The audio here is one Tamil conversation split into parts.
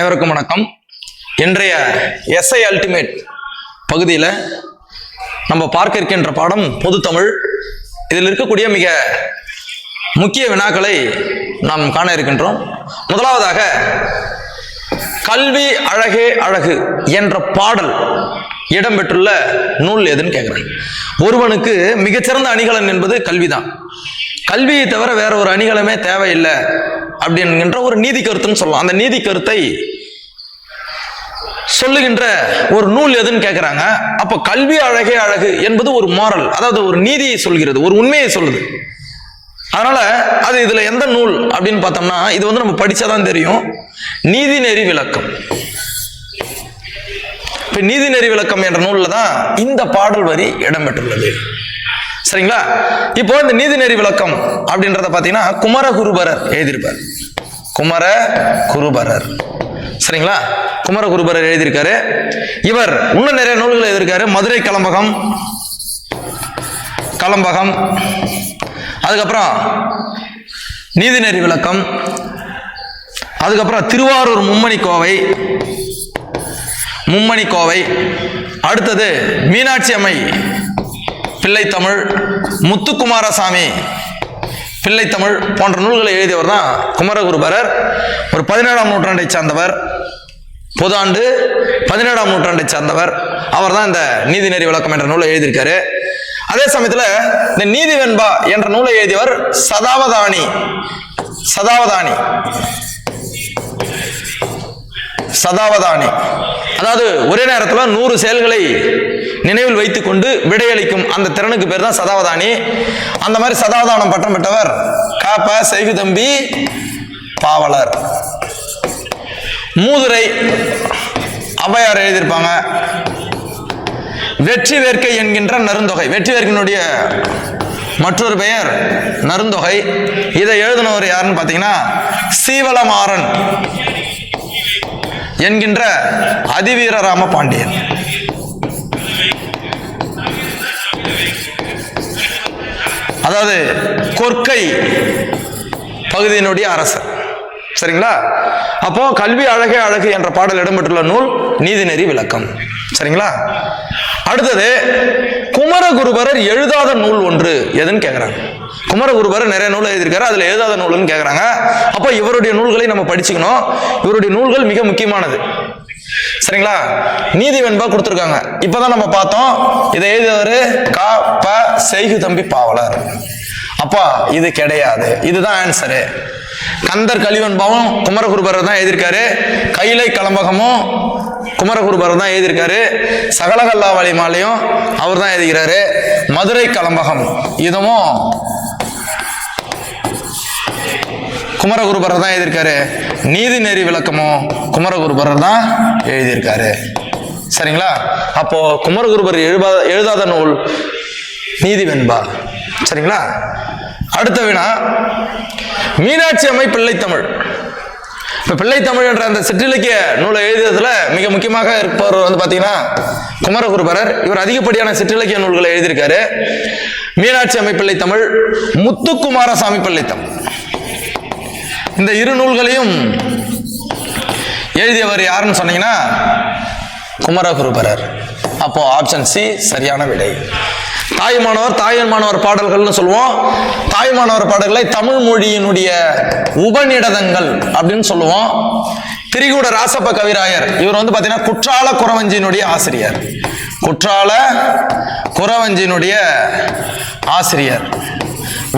அனைவருக்கும் வணக்கம். இன்றைய எஸ்ஐ அல்டிமேட் பகுதியில் நம்ம பார்க்க இருக்கின்ற பாடம் பொதுத்தமிழ். இதில் இருக்கக்கூடிய மிக முக்கிய வினாக்களை நாம் காண இருக்கின்றோம். முதலாவதாக, கல்வி அழகே அழகு என்ற பாடல் இடம்பெற்றுள்ள நூல் எதுன்னு கேட்குறேன். ஒருவனுக்கு மிகச்சிறந்த அணிகலன் என்பது கல்விதான். கல்வியை தவிர வேற ஒரு அணிகலமே தேவையில்லை அப்படின்கின்ற ஒரு நீதி கருத்துன்னு சொல்லலாம். அந்த நீதி கருத்தை சொல்லுகின்ற ஒரு நூல் எதுன்னு கேட்கிறாங்க. அப்ப கல்வி அழகே அழகு என்பது ஒரு மாரல், அதாவது ஒரு நீதியை சொல்கிறது, ஒரு உண்மையை சொல்லுது. அதனால அது இதுல எந்த நூல் அப்படின்னு பார்த்தோம்னா, இது வந்து நம்ம படிச்சாதான் தெரியும். நீதிநெறி விளக்கம். இப்ப நீதிநெறி விளக்கம் என்ற நூல்ல தான் இந்த பாடல் வரி இடம்பெற்றுள்ளது. சரிங்களா? இப்போ இந்த நீதிநெறி விளக்கம் அப்படின்றத பாத்தீங்கன்னா குமரகுருபரர் எழுதியிருப்பார். குமரகுருபரர், சரிங்களா? குமரகுருபரர் எழுதியிருக்காரு. இவர் இன்னும் நிறைய நூல்கள் எழுதியிருக்காரு. மதுரை கலம்பகம், அதுக்கப்புறம் நீதிநெறி விளக்கம், அதுக்கப்புறம் திருவாரூர் மும்மணி கோவை, அடுத்தது மீனாட்சி அம்மை பிள்ளைத்தமிழ், முத்துக்குமாரசாமி பிள்ளைத்தமிழ் போன்ற நூல்களை எழுதியவர் தான் குமரகுருபரர். ஒரு 17ஆம் நூற்றாண்டை சார்ந்தவர், பொதாண்டு 17ஆம் நூற்றாண்டை சார்ந்தவர். அவர் தான் இந்த நீதிநெறி விளக்கம் என்ற நூலை எழுதியிருக்காரு. அதே சமயத்தில் இந்த நீதி வெண்பா என்ற நூலை எழுதியவர் சதாவதானி. அதாவது ஒரே நேரத்தில் 100 செயல்களை நினைவில் வைத்துக் கொண்டு விடையளிக்கும் அந்த திறனுக்கு பேர் தான் சதாவதானி. அந்த மாதிரி சதாவதானம் பட்டம் பெற்றவர் காப்ப செய்குதம்பி பாவலர். மூதுரை ஔவையார் எழுதியிருப்பாங்க. வெற்றி வேர்க்கை என்கின்ற நருந்தொகை, வெற்றி வேர்க்கையினுடைய மற்றொரு பெயர் நருந்தொகை. இதை எழுதினவர் யாருன்னு பார்த்தீங்கன்னா சீவலமாறன் என்கின்ற அதிவீரராம பாண்டியன். அதாவது கொற்கை பகுதியினுடைய அரசர். சரிங்களா? அப்போ கல்வி அழகே அழகு என்ற பாடல் இடம்பெற்றுள்ள நூல் நீதிநெறி விளக்கம். சரிங்களா? அடுத்தது, குமரகுருபரர் எழுதாத நூல் ஒன்று எதுன்னு கேட்கிறாங்க. குமரகுருபரர் நிறைய நூல் எழுதியிருக்காரு, அதுல எழுதாத நூல்னு கேட்கிறாங்க. அப்போ இவருடைய நூல்களை நம்ம படிச்சுக்கணும். இவருடைய நூல்கள் மிக முக்கியமானது. சரிங்களா? நீதி வெண்பா கொடுத்துருக்காங்க. இப்பதான் நம்ம பார்த்தோம், இதை எழுதியவர் காப்ப செய்குதம்பி பாவலர். அப்பா இது கிடையாது, இதுதான் ஆன்சரு. கந்தர் கலிவெண்பாவும் குமரகுருபரர் தான் எழுதியிருக்காரு. கைலை கலம்பகமும் குமரகுருபரர் தான் எழுதியிருக்காரு. சகலகல்லாவளி மாலையும் அவர் தான் எழுதுகிறாரு. மதுரை கலம்பகம் இதுவும் குமரகுருபரர் தான் எழுதியிருக்காரு. நீதிநெறி விளக்கமும் குமரகுருபரர் தான் எழுதியிருக்காரு. சரிங்களா? அப்போ குமரகுருபரர் எழுதாத நூல் நீதி வெண்பா. சரிங்களா? அடுத்த வினா, மீனாட்சி அம்மை பிள்ளைத்தமிழ். இப்ப பிள்ளைத்தமிழ் என்ற அந்த சிற்றிலக்கிய நூலை எழுதியதுல மிக முக்கியமாக இருப்பவர் வந்து பாத்தீங்கன்னா குமரகுருபரர். இவர் அதிகப்படியான சிற்றிலக்கிய நூல்களை எழுதியிருக்காரு. மீனாட்சி அம்மை பிள்ளைத்தமிழ், முத்துக்குமாரசாமி பிள்ளைத்தமிழ், இந்த இரு நூல்களையும் எழுதியவர் யாருன்னு சொன்னீங்கன்னா குமரகுருபரர். அப்போ ஆப்ஷன் சி சரியான விடை. தாய்மானவர் பாடல்கள்னு சொல்லுவோம். தாய்மானவர் பாடல்களை தமிழ் மொழியினுடைய உபநிடதங்கள் அப்படின்னு சொல்லுவோம். திரிகூட ராசப்ப கவிராயர் இவர் வந்து பாத்தீங்கன்னா குற்றால குறவஞ்சியினுடைய ஆசிரியர்.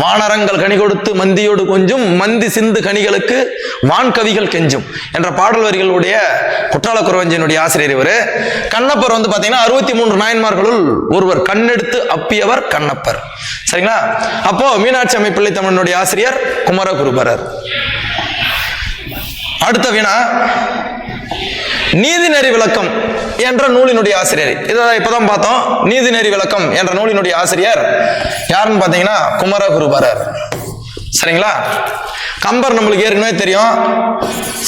வானரங்கள் கனி கொடுத்து மந்தியோடு கொஞ்சும், மந்தி சிந்து கனிகளுக்கு வான்கவிகள் கெஞ்சும் என்ற பாடல் வரிகளுடைய குற்றால குறவஞ்சியினுடைய ஆசிரியர் இவர். கண்ணப்பர் வந்து பாத்தீங்கன்னா 63 நாயன்மார்களுள் ஒருவர். கண்ணெடுத்து அப்பியவர் கண்ணப்பர். சரிங்களா? அப்போ மீனாட்சி அம்மை பிள்ளைத்தமிழனுடைய ஆசிரியர் குமரகுருபரர். அடுத்த வினா, நீதிநெறி விளக்கம் என்ற நூலினுடைய ஆசிரியர். இதை இப்பதான் பார்த்தோம். நீதிநெறி விளக்கம் என்ற நூலினுடைய ஆசிரியர் யாருன்னு பார்த்தீங்கன்னா குமரகுருபரர். சரிங்களா? கம்பர் நம்மளுக்கு ஏற்கனவே தெரியும்.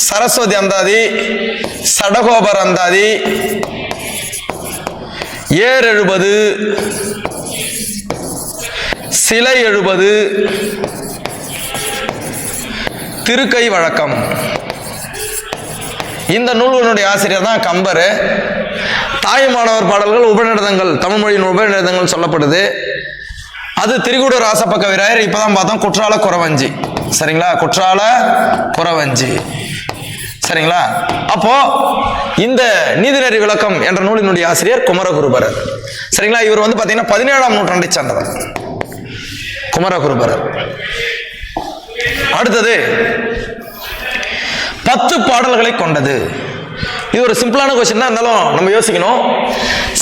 சரஸ்வதி அந்தாதி, சடகோபர் அந்தாதி, ஏர் 70, சிலை 70, திருக்கை வழக்கம், இந்த நூல்களுடைய ஆசிரியர் தான் கம்பர். தாயுமானவர் பாடல்கள் உபநிடதங்கள், தமிழ் மொழியின் உபநிடதங்கள் சொல்லப்படுது. அது திரிகூட ராசப்பக்க விராயர். இப்பதான் பார்த்தோம் குற்றால குறவஞ்சி. சரிங்களா, குற்றால குறவஞ்சி. சரிங்களா. அப்போ இந்த நீதிநெறி விளக்கம் என்ற நூலினுடைய ஆசிரியர் குமரகுருபரர். சரிங்களா. இவர் வந்து பாத்தீங்கன்னா 17ஆம் நூற்றாண்டை சார்ந்தவர் குமரகுருபரர். அடுத்தது 10 பாடல்களை கொண்டது. இது ஒரு சிம்பிளான கொஸ்டின் தான், இருந்தாலும் நம்ம யோசிக்கணும்.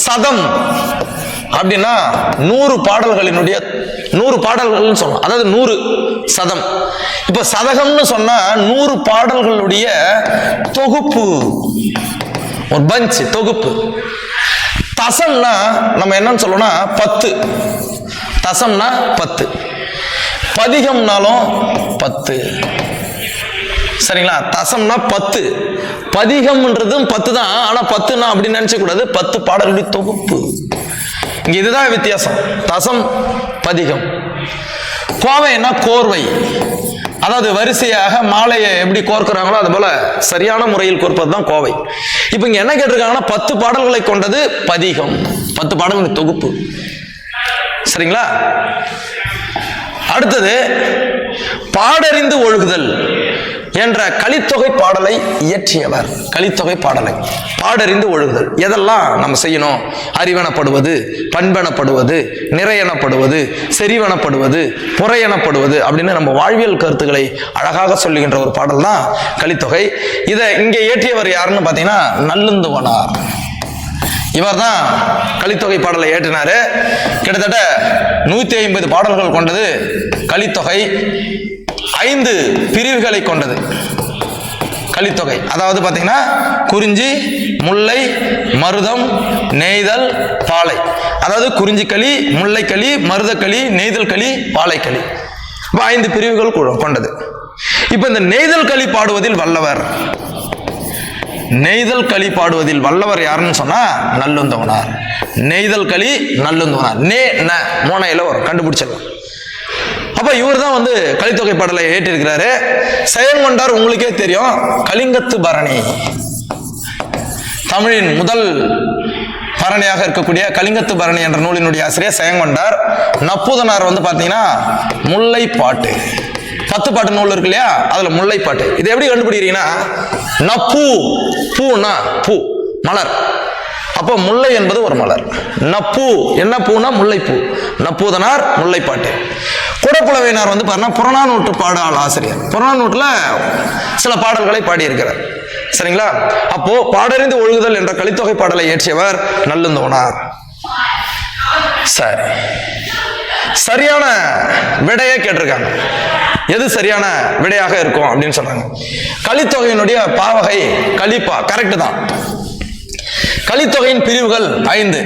சதம் அப்படின்னா 100 பாடல்களினுடைய 100 பாடல்கள் சொல்லலாம், அதாவது 100 சதம். இப்ப சதகம்னு சொன்னா 100 பாடல்களுடைய தொகுப்பு, ஒரு பஞ்ச் தொகுப்பு. தசம்னா நம்ம என்னன்னு சொல்லணும்னா 10. தசம்னா 10. பதிகம்னாலும் 10. சரிங்களா. தசம்னா 10, பதிகம்ன்றதும் 10 தான். ஆனா 10னா அப்படின்னு நினைச்ச கூடாது, 10 பாடல்களுடைய தொகுப்பு. இங்க இதுதான் வித்தியாசம், தசம் பதிகம். கோவைன்னா கோர்வை, அதாவது வரிசையாக மாலையை எப்படி கோர்க்கிறாங்களோ அது போல சரியான முறையில் கோர்ப்பது தான் கோவை. இப்ப இங்க என்ன கேட்டிருக்காங்கன்னா 10 பாடல்களை கொண்டது பதிகம், 10 பாடல்களின் தொகுப்பு. சரிங்களா. அடுத்தது பாடறிந்து ஒழுகுதல் என்ற கலித்தொகை பாடலை இயற்றியவர். கலித்தொகை பாடலை பாடறிந்து ஒழுகுதல் எதெல்லாம் நம்ம செய்யணும்? அறிவெனப்படுவது, பண்பெனப்படுவது, நிறையெனப்படுவது, செறிவெனப்படுவது, புறையெனப்படுவது அப்படின்னு நம்ம வாழ்வியல் கருத்துக்களை அழகாக சொல்லுகின்ற ஒரு பாடல் தான் கலித்தொகை. இதை இங்கே இயற்றியவர் யாருன்னு பார்த்தீங்கன்னா நல்லுந்துவனார். இவர் தான் கலித்தொகை பாடலை ஏற்றினாரு. கிட்டத்தட்ட 150 பாடல்கள் கொண்டது கலித்தொகை. 5 பிரிவுகளை கொண்டது கலித்தொகை. அதாவது பார்த்தீங்கன்னா குறிஞ்சி, முல்லை, மருதம், நெய்தல், பாலை. அதாவது குறிஞ்சிக்களி, முல்லைக்களி, மருதக்களி, நெய்தல் களி, பாலைக்களி. 5 பிரிவுகள் கொண்டது. இப்ப இந்த நெய்தல் களி பாடுவதில் வல்லவர், நெய்தல் களி பாடுவதில் வல்லவர் யாருன்னு சொன்னா நல்லுந்தவனார். நெய்தல் களி நல்லுந்தவனார். நே ந மோனையில வரும், கண்டுபிடிச்சிடலாம். அப்ப இவர் தான் வந்து கலித்தொகை பாடலை ஏற்றிருக்கிறாரு. செயங்கொண்டார் உங்களுக்கே தெரியும், கலிங்கத்து பரணி, தமிழின் முதல் பரணியாக இருக்கக்கூடிய கலிங்கத்து பரணி என்ற நூலினுடைய ஆசிரியர் செயங்கொண்டார். நப்பூதனார் வந்து பாத்தீங்கன்னா முல்லை பாட்டு, 10 பாட்டு நூல் இருக்கு இல்லையா, அதுல முல்லை பாட்டு. இது எப்படி கண்டுபிடிக்கிறீங்கன்னா, நப்பூ, பூனா பூ, மலர். அப்போ முல்லை என்பது ஒரு மலர். நப்பூ என்ன பூனா முல்லைப்பூ. நப்பூதனார் முல்லைப்பாட்டு. குடப்புலவையினார் வந்து பாருன்னா புறநானூற்று பாடல் ஆசிரியர். புறநானூற்றுல சில பாடல்களை பாடியிருக்கிறார். சரிங்களா. அப்போ பாடறிந்து ஒழுகுதல் என்ற கலித்தொகை பாடலை இயற்றியவர் நல்லுந்தவனார். சரி, சரியான விடையை கேட்டிருக்காங்க. எது சரியான விடையாக இருக்கும் அப்படின்னு சொல்றாங்க. கலித்தொகையினுடைய பாவகை கலிப்பா, கரெக்ட் தான். கலித்தொகையின் பிரிவுகள் 5.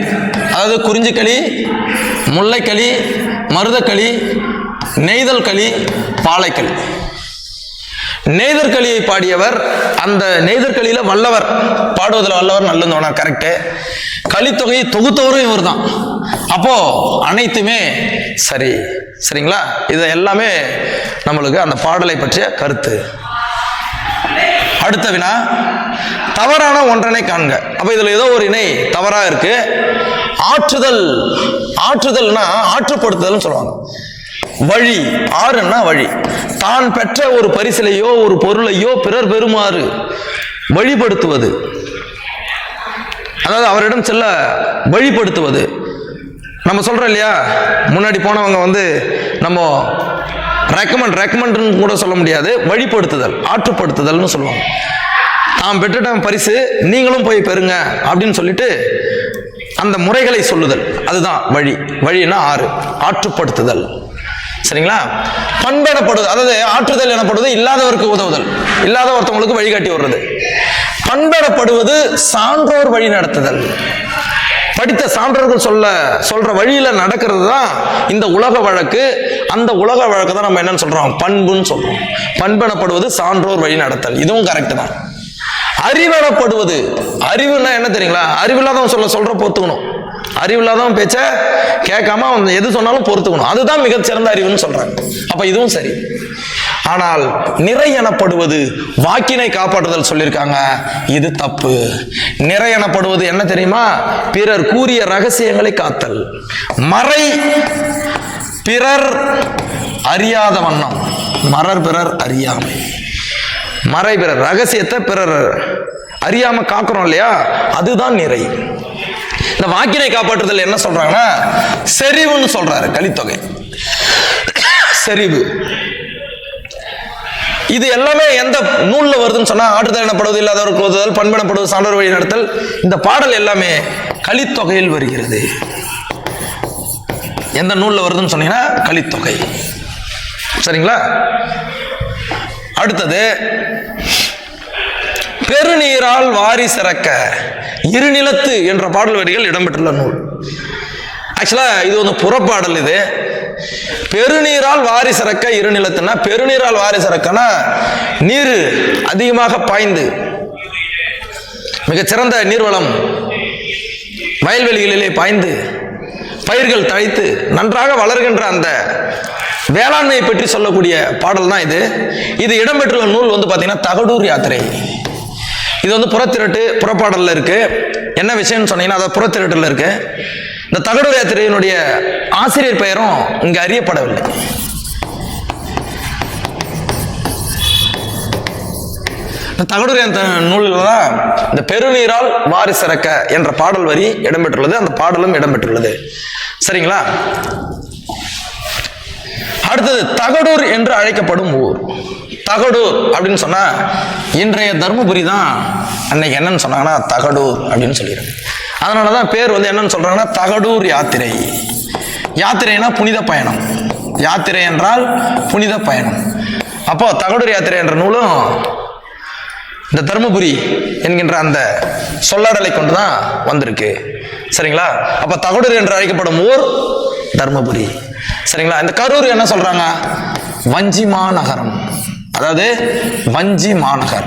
அதாவது குறிஞ்சிக்களி, முல்லைக்களி, மருதக்களி, நெய்தல் களி, பாலைக்களி. நெய்தற்களியை பாடியவர், அந்த நெய்தற்களியில வல்லவர், பாடுவதில் வல்லவர் நல்லுந்தவனார், கரெக்டு. கலித்தொகையை தொகுத்தவரும் இவர் தான். அப்போ அனைத்துமே சரி. சரிங்களா. இது எல்லாமே நம்மளுக்கு அந்த பாடலை பற்றிய கருத்து. அடுத்த வினா, தவறான ஒன்றனை காண்க. அப்ப இதுல ஏதோ ஒரு இணை தவறா இருக்கு. ஆற்றுதல், ஆற்றுதல்னா ஆற்றுப்படுத்துதல் சொல்லுவாங்க. வழி, ஆறுன்னா வழி. தான் பெற்ற ஒரு பரிசிலையோ ஒரு பொருளையோ பிறர் பெறுமாறு வழிபடுத்துவது, அதாவது அவரிடம் செல்ல வழிபடுத்துவது. நம்ம சொல்றோம் இல்லையா, முன்னாடி போனவங்க வந்து நம்ம ரெக்கமெண்ட் கூட சொல்ல முடியாது, வழிபடுத்துதல், ஆற்றுப்படுத்துதல்னு சொல்லுவாங்க. நாம் பெற்றுட்ட பரிசு நீங்களும் போய் பெறுங்க அப்படின்னு சொல்லிட்டு அந்த முறைகளை சொல்லுதல், அதுதான் வழி. வழின்னா ஆறு, ஆற்றுப்படுத்துதல். சரிங்களா. பண்பெனப்படுவது, அதாவது ஆற்றுதல் எனப்படுவது இல்லாதவருக்கு உதவுதல், இல்லாத ஒருத்தவங்களுக்கு வழிகாட்டி வர்றது. பண்பெனப்படுவது சான்றோர் வழி நடத்துதல், படித்த சான்றோர்கள் சொல்ற வழியில நடக்கிறது தான் இந்த உலக வழக்கு. அந்த உலக வழக்கு தான் நம்ம என்னன்னு சொல்றோம், பண்புன்னு சொல்றோம். பண்பெனப்படுவது சான்றோர் வழி நடத்தல், இதுவும் கரெக்ட் தான். அறிவெனப்படுவது, அறிவுன்னா என்ன தெரியுங்களா, அறிவில்லாதவன் சொல்ற பொறுத்துக்கணும். அறிவில்லாதவன் பேச்ச கேட்காம அவன் எது சொன்னாலும் பொறுத்துக்கணும், அதுதான் மிகச்சிறந்த அறிவுன்னு சொல்றாங்க. அப்ப இதுவும் சரி. ஆனால் நிறை எனப்படுவது வாக்கினை காப்பாற்றுதல் சொல்லியிருக்காங்க. இது தப்பு. நிறை எனப்படுவது என்ன தெரியுமா? பிறர் கூறிய ரகசியங்களை காத்தல். மறை பிறர் அறியாத வண்ணம். மறர் பிறர் அறியாமை. மறை பிறர் ரகசியத்தை பிறர் அறியாம காக்கிறோம் இல்லையா, அதுதான் நிறை. இந்த வாக்கினை காப்பாற்றுதல் என்ன சொல்றாங்கன்னா செறிவுன்னு சொல்றாரு. கலித்தொகை செறிவு. இது எல்லாமே எந்த நூல்ல வருதுன்னு சொன்னா ஆற்றுதல் எனப்படுவது, இல்லாதவருக்கு ஓதுதல், பண்பெனப்படுவது, சான்றோர் வழி நடத்தல். இந்த பாடல் எல்லாமே கலித்தொகையில் வருகிறது. எந்த நூல்ல வருதுன்னு சொன்னீங்கன்னா கலித்தொகை. சரிங்களா? அடுத்தது பெருநீரால் வாரி சிறக்க இருநிலத்து என்ற பாடல் வரிகள் இடம்பெற்றுள்ள நூல். ஆக்சுவலா இது ஒரு புறப்பாடல். இது பெருநீரால் வாரி சிறக்க இருநிலத்துனா, பெருநீரால் வாரி சிறக்கனா நீர் அதிகமாக பாய்ந்து மிகச்சிறந்த நீர்வளம் வயல்வெளிகளிலே பாய்ந்து பயிர்கள் தழைத்து நன்றாக வளர்கின்ற அந்த வேளாண்மையை பற்றி சொல்லக்கூடிய பாடல் தான் இது. இது இடம்பெற்றுள்ள நூல் பார்த்தீங்கன்னா தகடூர் யாத்திரை. இது புறத்திரட்டு புறப்பாடல்ல இருக்கு. என்ன விஷயம்னு சொன்னீங்கன்னா அதாவது புறத்திரட்டுல இருக்கு. இந்த தகடூர் யாத்திரையினுடைய ஆசிரியர் பெயரும் இங்கு அறியப்படவில்லை. இந்த தகடூர் நூலில் தான் இந்த பெருநீரால் வாரி சிறக்க என்ற பாடல் வரி இடம்பெற்றுள்ளது. அந்த பாடலும் இடம்பெற்றுள்ளது. சரிங்களா? அடுத்தது தகடூர் என்று அழைக்கப்படும் ஊர். தகடூர் அப்படின்னு சொன்னா இன்றைய தர்மபுரி தான் அன்னைக்கு என்னன்னு சொன்னாங்கன்னா தகடூர் அப்படின்னு சொல்லிடுறாங்க. அதனாலதான் பேர் என்னன்னு சொல்றாங்கன்னா தகடூர் யாத்திரை. யாத்திரைனா புனித பயணம். யாத்திரை என்றால் புனித பயணம். அப்போ தகடூர் யாத்திரை என்ற நூலும் இந்த தர்மபுரி என்கின்ற அந்த சொல்லாடலை கொண்டுதான் வந்திருக்கு. சரிங்களா? அப்ப தகடூர் என்று அழைக்கப்படும் ஊர் தர்மபுரி. சரிங்களா? இந்த கரூர் என்ன சொல்றாங்க? வஞ்சி மாநகரம். அதாவது வஞ்சி மாநகர்.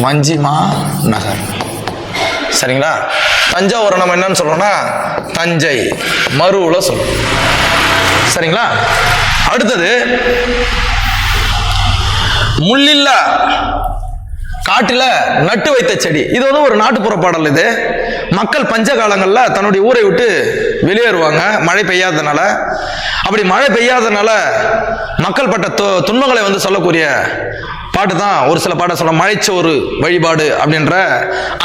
வஞ்சி மாநகர். சரிங்களா? தஞ்சாவூரை நம்ம என்னன்னு சொல்றோம்னா தஞ்சை மருவுல சொல்றோம். சரிங்களா? அடுத்தது முள்ளில்லா காட்டில நட்டு வைத்த செடி. இது ஒரு நாட்டுப்புற பாடல். இது மக்கள் பஞ்ச காலங்கள்ல தன்னுடைய ஊரை விட்டு வெளியேறுவாங்க மழை பெய்யாதனால. அப்படி மழை பெய்யாதனால மக்கள் பட்ட துன்பங்களை சொல்லக்கூடிய பாட்டு தான். ஒரு சில பாட்டை சொல்ல மழைச்சோறு வழிபாடு அப்படின்ற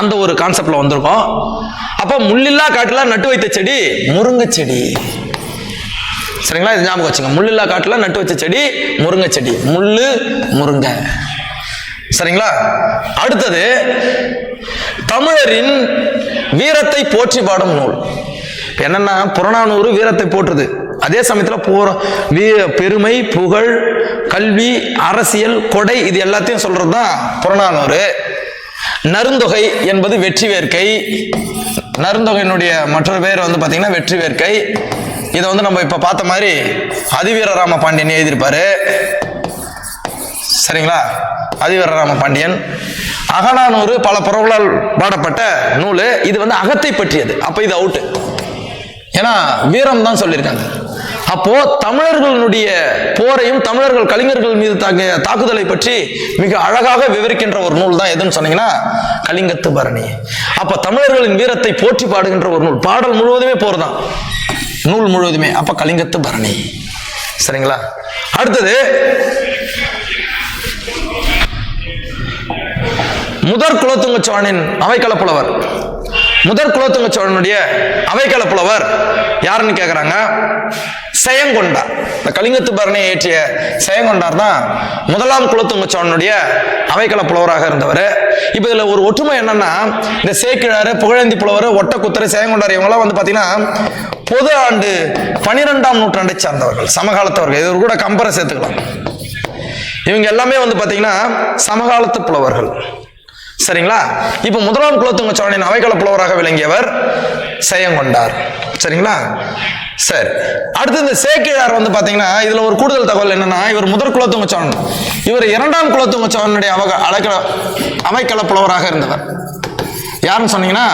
அந்த ஒரு கான்செப்ட்ல வந்திருக்கும். அப்போ முள்ளில்லா காட்டுல நட்டு வைத்த செடி முருங்கை செடி. சரிங்களா? இது ஞாபகம் வச்சுங்க. முள்ளில்லா காட்டுல நட்டு வச்ச செடி முருங்கை செடி. முள்ளு முருங்கை. சரிங்களா? அடுத்தது தமிழரின் வீரத்தை போற்றி பாடும் நூல். என்னன்னா புறநானூறு வீரத்தை போற்றுது. அதே சமயத்துல பெருமை, புகழ், கல்வி, அரசியல், கொடை இது எல்லாத்தையும் சொல்றதுதான் புறநானூறு. நருந்தொகை என்பது வெற்றி வேர்க்கை. நருந்தொகையினுடைய மற்றொரு பேர் பாத்தீங்கன்னா வெற்றி வேர்க்கை. இதை நம்ம இப்ப பார்த்த மாதிரி அதிவீரராம பாண்டியன் எழுதியிருப்பாரு. சரிங்களா? அதிவீரராம பாண்டியன். அகநானூறு பல புறவர்களால் பாடப்பட்ட நூல். இது அகத்தை பற்றியது. அப்ப இது அவுட். ஏன்னா வீரம் தான் சொல்லியிருக்காங்க. அப்போ தமிழர்களுடைய போரையும் தமிழர்கள் கலிங்கர்கள் மீது தாக்குதலை பற்றி மிக அழகாக விவரிக்கின்ற ஒரு நூல் தான் எதுன்னு சொன்னீங்கன்னா கலிங்கத்து பரணி. அப்ப தமிழர்களின் வீரத்தை போற்றி பாடுகின்ற ஒரு நூல். பாடல் முழுவதுமே போர் தான், நூல் முழுவதுமே. அப்ப கலிங்கத்து பரணி. சரிங்களா? அடுத்தது முதற் குலோத்துங்க சோழனின் அவைக்கள புலவர். முதற் குலோத்துங்க சோழனுடைய அவைக்கள புலவர் யாருன்னு கேக்குறாங்க? செயங்கொண்டார். இந்த கலிங்கத்து பரணியை ஏற்றிய செயங்கொண்டார் தான் முதலாம் குலோத்துங்க சோழனுடைய அவைக்கள புலவராக இருந்தவர். இப்ப இதுல ஒரு ஒற்றுமை என்னன்னா, இந்த சேக்கிழாறு, புகழேந்தி புலவர், ஒட்டக்குத்தரை, செயங்கொண்டார் இவங்கெல்லாம் பாத்தீங்கன்னா பொது ஆண்டு 12ஆம் நூற்றாண்டை சார்ந்தவர்கள், சமகாலத்தவர்கள். இது கூட கம்பரை சேர்த்துக்கலாம். இவங்க எல்லாமே பாத்தீங்கன்னா சமகாலத்து புலவர்கள். சரிங்களா? இப்ப முதலாம் குலோத்துங்க சோழனின் அவைக்கள புலவராக விளங்கியவர் செயங்கொண்டார். சரிங்களா? சரி. அடுத்து இந்த சேக்கிழார் பாத்தீங்கன்னா இதுல ஒரு கூடுதல் தகவல் என்னன்னா, இவர் முதற் குலோத்துங்க சோழன். இவர் 2ஆம் குலோத்துங்க சோழனுடைய அவைக்கள புலவராக இருந்தவர். யாருன்னு சொன்னீங்கன்னா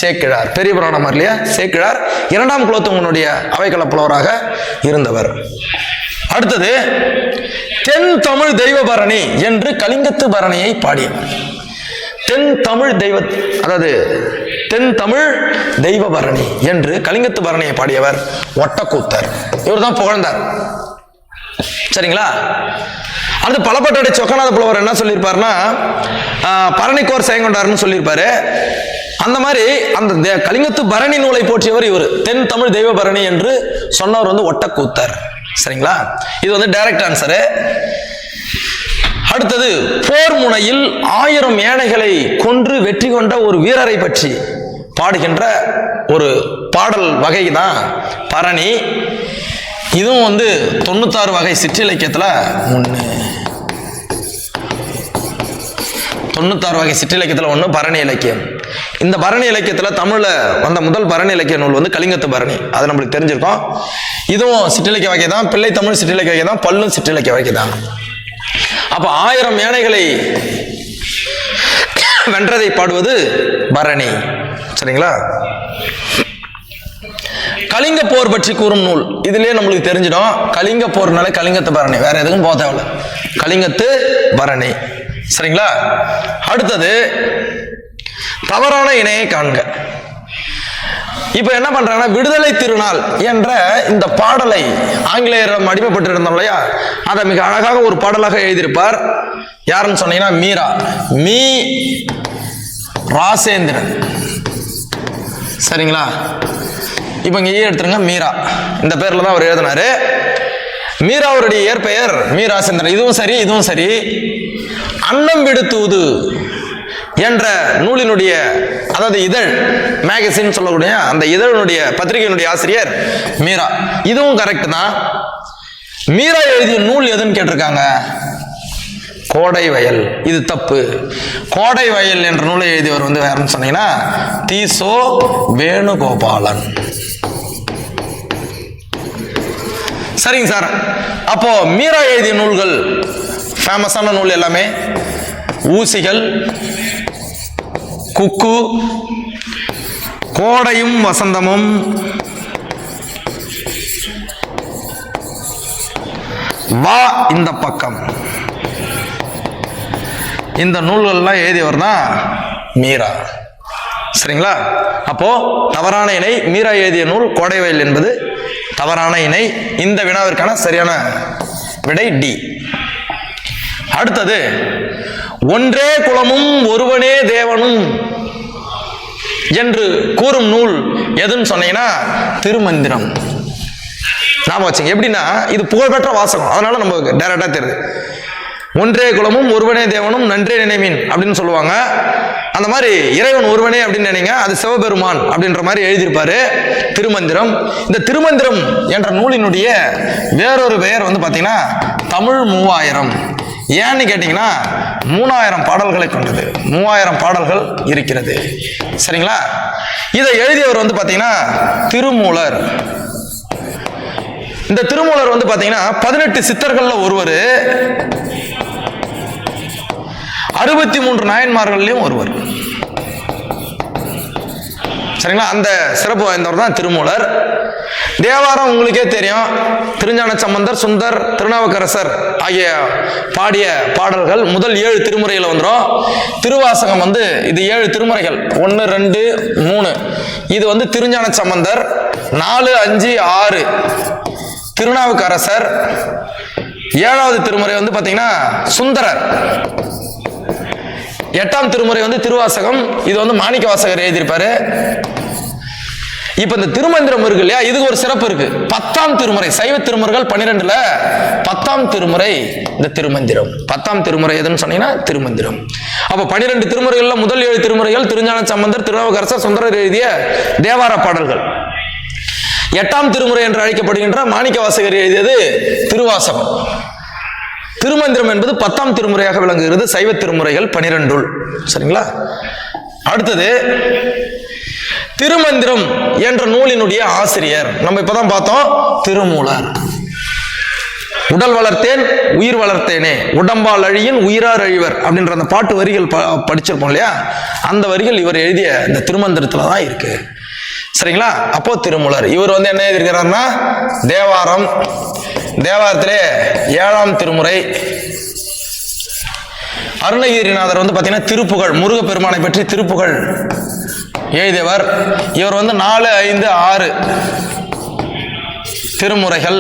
சேக்கிழார். பெரிய புராணம் இல்லையா? சேக்கிழார் 2ஆம் குலோத்துங்கனுடைய அவைக்கள புலவராக இருந்தவர். அடுத்தது தென் தமிழ் தெய்வ பரணி என்று கலிங்கத்து பரணியை பாடியவர். தென் தமிழ் தெய்வ, அதாவது தென் தமிழ் தெய்வ பரணி என்று கலிங்கத்து பரணியை பாடியவர் ஒட்டக்கூத்தர். இவர் தான் புகழ்ந்தார். சரிங்களா? அது பலப்பட்டடை சொக்கநாத புலவர் என்ன சொல்லியிருப்பாருன்னா, பரணிக்கோர் செயங்கொண்டார்னு சொல்லியிருப்பாரு. அந்த மாதிரி அந்த கலிங்கத்து பரணி நூலை போற்றியவர் இவர். தென் தமிழ் தெய்வ பரணி என்று சொன்னவர் வந்து ஒட்டக்கூத்தர். சரிங்களா? இது வந்து டைரக்ட் ஆன்சரு. அடுத்தது, போர் முனையில் 1000 ஏனைகளை கொன்று வெற்றி கொண்ட ஒரு வீரரை பற்றி பாடுகின்ற ஒரு பாடல் வகை தான் பரணி. இதுவும் வந்து 96 வகை சிற்றிலக்கியத்துல 96 வகை சிற்றிலக்கியத்துல ஒன்று பரணி இலக்கியம். இந்த பரணி இலக்கியத்துல தமிழ்ல வந்த முதல் பரணி இலக்கிய நூல் வந்து கலிங்கத்து பரணி. அது நம்மளுக்கு தெரிஞ்சிருக்கோம். இதுவும் சிற்றிலக்கிய வகை தான், பிள்ளை தமிழ் சிற்றிலக்கிய வகை தான், பல்லும் சிற்றிலக்கிய வகை தான். அப்ப 1000 யானைகளை வென்றதை பாடுவது பரணி. சரிங்களா? கலிங்க போர் பற்றி கூறும் நூல். இதுலயே நம்மளுக்கு தெரிஞ்சிடும், கலிங்க போர்னால கலிங்கத்து பரணி, வேற எதுக்கும் போக தேவையில்ல, கலிங்கத்து பரணி. சரிங்களா? அடுத்தது, தவறான இணையை காண்க. இப்ப என்ன பண்றாங்கன்னா, விடுதலை திருநாள் என்ற இந்த பாடலை ஆங்கிலேயரிடம் அடிமைப்பட்டு இருந்தோம் இல்லையா, அதை மிக அழகாக ஒரு பாடலாக எழுதியிருப்பார். யாருன்னு சொன்னீங்கன்னா மீரா, மீ ராசேந்திரன். சரிங்களா? இப்ப இங்க எடுத்துருங்க, மீரா இந்த பேர்ல தான் அவர் எழுதினாரு. மீராவுடைய இயற்பெயர் மீ ராசேந்திரன். இதுவும் சரி, இதுவும் சரி. அன்னம் விடுத்துவது என்ற நூலினுடைய, அதாவது இதழ் மேகசின் சொல்லக்கூடிய அந்த இதழினுடைய பத்திரிகையினுடைய ஆசிரியர் மீரா. இதுவும் கரெக்ட் தான். மீரா எழுதிய நூல் எதுன்னு கேட்டிருக்காங்க, கோடை வயல். இது தப்பு. கோடை வயல் என்ற நூலை எழுதியவர் வந்து யாருன்னு சொன்னீங்கன்னா தீசோ வேணுகோபாலன். சரிங்க சார். அப்போ மீரா எழுதிய நூல்கள் ஃபேமஸான நூல் எல்லாமே ஊசிகள், குக்கு, கோடையும் வசந்தமும், வா இந்த பக்கம், இந்த நூல்கள்லாம் எழுதியவர் தான் மீரா. சரிங்களா? அப்போ தவறான இணை மீரா எழுதிய நூல் கோடைவயல் என்பது தவறான இணை. இந்த வினாவிற்கான சரியான விடை டி. அடுத்தது, ஒன்றே குலமும் ஒருவனே தேவனும் என்று கூறும் நூல் எதுன்னு சொன்னீங்கன்னா திருமந்திரம். நாம வச்சுங்க. எப்படின்னா இது புகழ்பெற்ற வாசகம், அதனால நமக்கு டைரக்டா தெரியுது. ஒன்றே குலமும் ஒருவனே தேவனும் நன்றே நினைமீன் அப்படின்னு சொல்லுவாங்க. அந்த மாதிரி இறைவன் ஒருவனே அப்படின்னு நினைங்க, அது சிவபெருமான் அப்படின்ற மாதிரி எழுதியிருப்பாரு திருமந்திரம். இந்த திருமந்திரம் என்ற நூலினுடைய வேறொரு பெயர் வந்து பார்த்தீங்கன்னா தமிழ் 3000. ஏன்னு கேட்டீங்கன்னா 3000 பாடல்களை கொண்டது. 3000 பாடல்கள் இருக்கிறது. சரிங்களா? இதை எழுதியவர் வந்து பார்த்தீங்கன்னா திருமூலர். இந்த திருமூலர் வந்து பார்த்தீங்கன்னா 18 சித்தர்கள்ல ஒருவர், 63 நாயன்மார்கள்லயும் ஒருவர். சரிங்களா? அந்த சிறப்பு வாய்ந்தவர் தான் திருமூலர். தேவாரம் உங்களுக்கே தெரியும், திருஞான சம்பந்தர், சுந்தர், திருநாவுக்கரசர் ஆகிய பாடிய பாடல்கள் முதல் 7 திருமுறைகளை வந்துடும். திருவாசகம் வந்து இது 7 திருமுறைகள், 1, 2, 3. இது வந்து திருஞான சம்பந்தர். 4, 5, 6 திருநாவுக்கரசர். 7வது திருமுறை வந்து பாத்தீங்கன்னா சுந்தரர். 8ஆம் திருமுறை வந்து திருவாசகம். இது வந்து மாணிக்க வாசகர் எழுதியிருப்பாரு. இப்ப இந்த திருமந்திரம் இருக்கு இல்லையா, இதுக்கு ஒரு சிறப்பு இருக்கு. 10ஆம் திருமுறை, சைவ திருமுறைகள் 12ல 10ஆம் திருமுறை இந்த திருமந்திரம். 10ஆம் திருமுறை எதுன்னு சொன்னீங்கன்னா திருமந்திரம். அப்ப 12 திருமுறைகள்ல முதல் 7 திருமுறைகள் திருஞான சம்பந்தர், திருநாவுக்கரசர், சுந்தரர் எழுதிய தேவார பாடல்கள். 8ஆம் திருமுறை என்று அழைக்கப்படுகின்ற மாணிக்க வாசகர் எழுதியது திருவாசகம். திருமந்திரம் என்பது 10ஆம் திருமுறையாக விளங்குகிறது. சைவ திருமுறைகள் 12. சரிங்களா? அடுத்தது, திருமந்திரம் என்ற நூலினுடைய ஆசிரியர் நம்ம இப்பதான் பார்த்தோம், திருமூலர். உடல் வளர்த்தேன் உயிர் வளர்த்தேனே, உடம்பால் அழியின் உயிரார் அழிவர் அப்படின்ற அந்த பாட்டு வரிகள் படிச்சிருப்போம் இல்லையா, அந்த வரிகள் இவர் எழுதிய இந்த திருமந்திரத்துல தான் இருக்கு. சரிங்களா? அப்போ திருமூலர் இவர் வந்து என்ன எழுதியிருக்கிறார்னா தேவாரம், தேவாரத்திலே 7ஆம் திருமுறை. அருணகிரிநாதர் வந்து பார்த்தீங்கன்னா திருப்புகழ், முருகப்பெருமானை பற்றி திருப்புகழ் எழுதியவர். இவர் வந்து 4, 5, 6 திருமுறைகள்,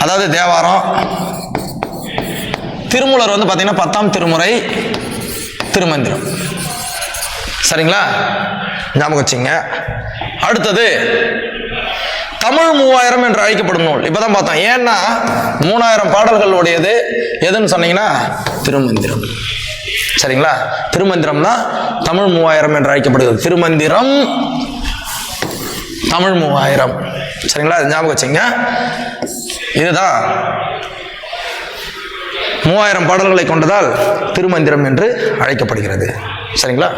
அதாவது தேவாரம். திருமூலர் வந்து பார்த்தீங்கன்னா 10ஆம் திருமுறை திருமந்திரம். சரிங்களா, ஞாபகம் வச்சுங்க. அடுத்தது தமிழ் 3000 என்று அழைக்கப்படும் நூல். இப்பதான் பார்த்தோம். ஏன்னா 3000 பாடல்கள் உடையது எதுன்னு சொன்னீங்கன்னா திருமந்திரம். சரிங்களா, திருமந்திரம்னா தமிழ் 3000 என்று அழைக்கப்படுகிறது. திருமந்திரம் தமிழ் 3000. சரிங்களா, ஞாபகம் வச்சுங்க. இதுதான் 3000 பாடல்களை கொண்டதால் திருமந்திரம் என்று அழைக்கப்படுகிறது. சரிங்களா.